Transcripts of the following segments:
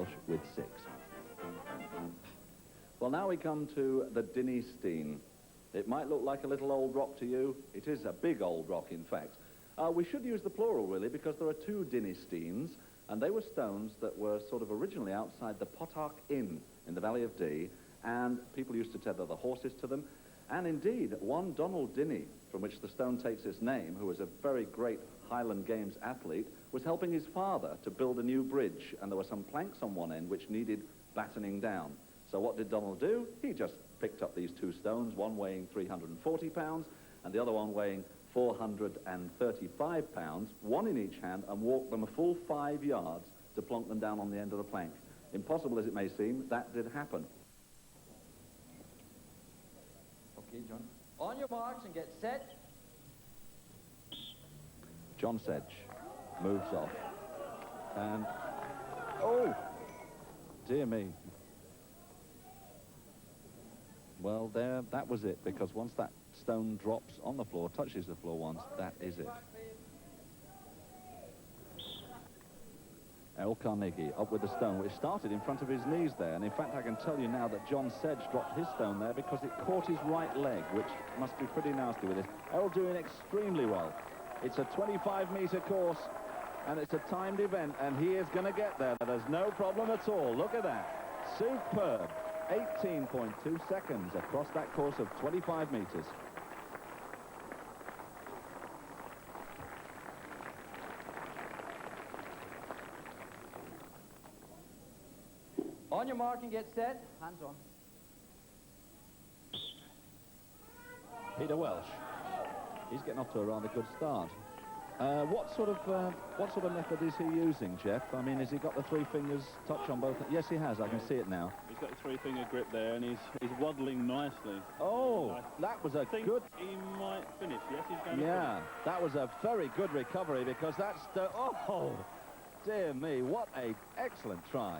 Welsh with 6. Well, now we come to the Dinnie Steen. It might look like a little old rock to you. It is a big old rock, in fact. We should use the plural, really, because there are 2 Dinnie Steens, and they were stones that were sort of originally outside the Potarch Inn in the Valley of Dee, and people used to tether the horses to them. And indeed, one Donald Dinnie, from which the stone takes its name, who was a very great Highland Games athlete, was helping his father to build a new bridge, and there were some planks on one end which needed battening down. So what did Donald do? He just picked up these 2 stones, one weighing 340 pounds and the other one weighing 435 pounds, one in each hand, and walked them a full 5 yards to plonk them down on the end of the plank. Impossible as it may seem, that did happen. Okay, John. On your marks and get set. John Sedge moves off. And, oh, dear me. Well, there, that was it, because once that stone drops on the floor, touches the floor once, that is it. Errol Carnegie up with the stone, which started in front of his knees there, and in fact I can tell you now that John Sedge dropped his stone there because it caught his right leg, which must be pretty nasty with this. Errol doing extremely well. It's a 25-meter course, and it's a timed event, and he is going to get there. There's no problem at all. Look at that. Superb. 18.2 seconds across that course of 25 meters. On your mark and get set. Hands on. Peter Welsh. He's getting off to a rather good start. What sort of method is he using, Jeff? I mean, has he got the 3 fingers touch on both? Yes, he has. I can see it now. He's got the 3-finger grip there, and he's waddling nicely. Oh, that was a good... He might finish. Yes, he's going Yeah, that was a very good recovery, because that's the... Oh, dear me, what a excellent try.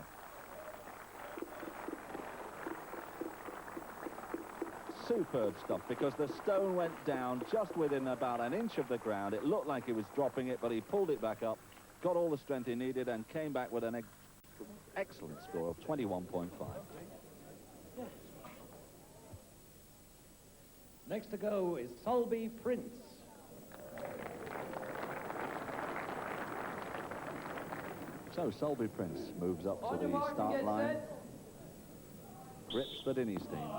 Superb stuff, because the stone went down just within about an inch of the ground. It looked like he was dropping it, but he pulled it back up, got all the strength he needed, and came back with an excellent score of 21.5. Next to go is Sulby Prince. So Sulby Prince moves up to the start line, grips the Dinnie Steen,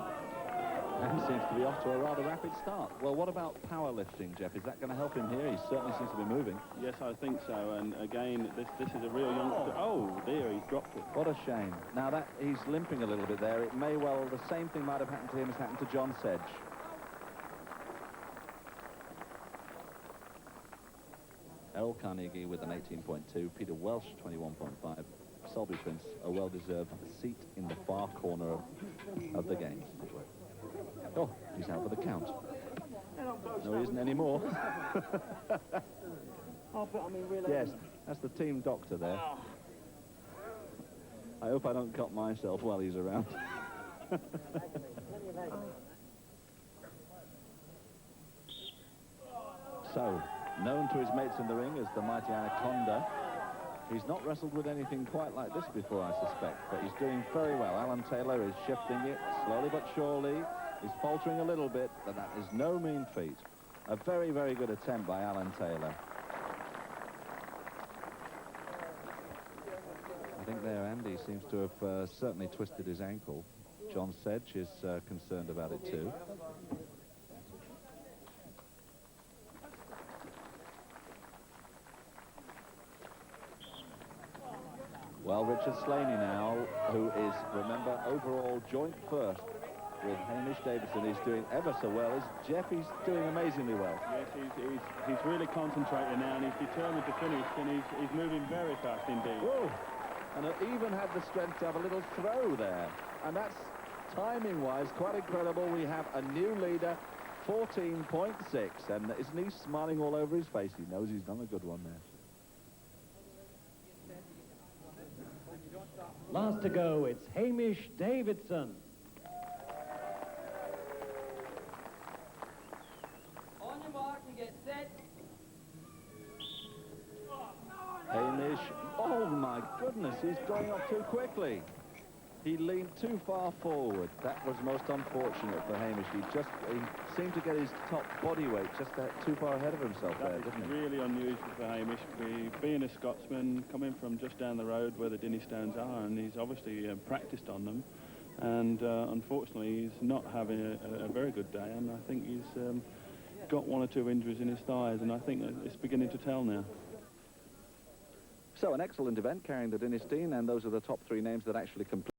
and seems to be off to a rather rapid start. Well, what about powerlifting, Jeff? Is that going to help him here? He certainly seems to be moving. Yes, I think so. And again, this is a real youngster. Oh, dear, he's dropped it. What a shame. Now that he's limping a little bit there, it may well, the same thing might have happened to him as happened to John Sedge. Errol Carnegie with an 18.2, Peter Welsh 21.5, Sulby Prince a well-deserved seat in the far corner of the games. Oh, he's out for the count. No, he isn't anymore. Yes, that's the team doctor there. I hope I don't cut myself while he's around. So, known to his mates in the ring as the mighty Anaconda, he's not wrestled with anything quite like this before, I suspect, but he's doing very well. Alan Taylor is shifting it slowly but surely. He's faltering a little bit, but that is no mean feat. A very, very good attempt by Alan Taylor. I think there Andy seems to have certainly twisted his ankle. John Sedge is concerned about it too. Well, Richard Slaney now, who is, remember, overall joint first with Hamish Davidson, is doing ever so well. He's doing amazingly well. Yes, he's really concentrating now, and he's determined to finish, and he's moving very fast indeed. Whoa. And even had the strength to have a little throw there. And that's, timing-wise, quite incredible. We have a new leader, 14.6, and isn't he smiling all over his face? He knows he's done a good one there. Last to go, it's Hamish Davidson. On your mark and get set. Hamish, oh my my goodness, he's going up too quickly. He leaned too far forward. That was most unfortunate for Hamish. He seemed to get his top body weight just too far ahead of himself there, didn't he? Really unusual for Hamish. Being a Scotsman, coming from just down the road where the Dinnie stones are, and he's obviously practiced on them. And unfortunately, he's not having a very good day, and I think he's got one or two injuries in his thighs, and I think that it's beginning to tell now. So an excellent event carrying the Dinnie Steen, and those are the top three names that actually completed.